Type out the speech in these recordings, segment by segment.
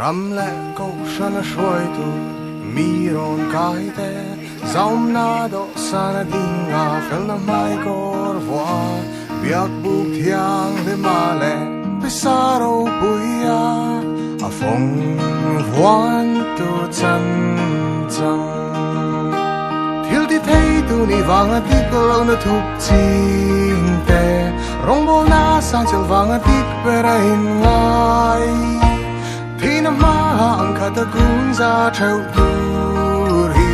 rắm lẽ câu sân suối tu mi ron cái te zaum na do sana dinga fel na mai kor voa biak buk thiang le ma le pisaro puya a phong voan tu chan chang thil ti thei tu ni wanga tik lo na thuk ching te rong bol na sang chel wanga tik pera in ngai thina ma ang khata kun za thau tu ri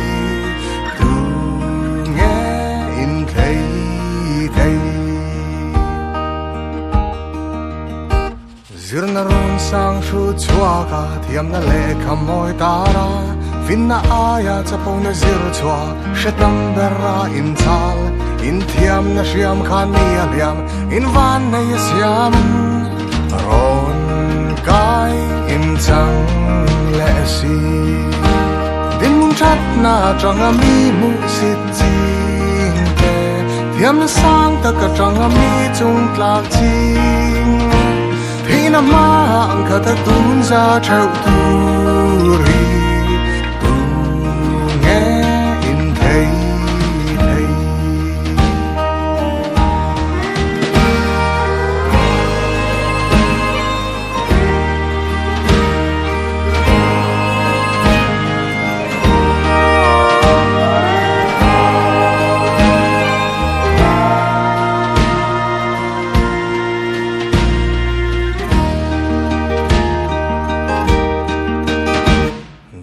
tu nghe in thei thei zir na ron sang shu chua ka thiam na le khamoi tara fin na aya chapong na zir chua shetam bera in chal in thiam na shiam khan ni aliam in van na yasiam ron kai in chang le si din mun chat na chang mi mu sit jing te thiam na sang ta ka chang mi chung tlak ching thina ma ang khata tun za thau tu ri tu nghe in thei thei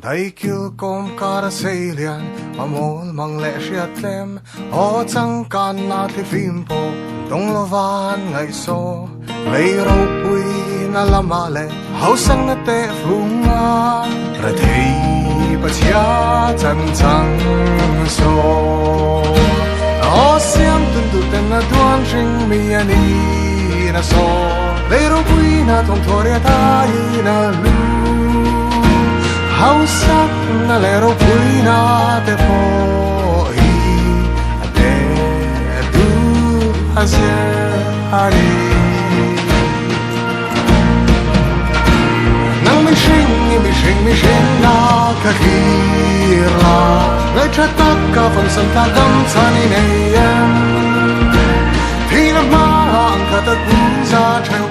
Thầy kêu com cara salian mamol mang lệ siat lem o chang kan na thi phim po dong lo van ngai so lei ro pui na lama le hau sang na te flunga ra thei pa chia chan chang so o siam tun tu ten na duan jing mi ani na so lei ro pui na tong thoria tai na lu hau sắc na le ro pui na te po hi te du asia hari nang mi shing na ka khira le cha tak ka phong san ta dam chani nei em thi na ma ang ka ta kun za theu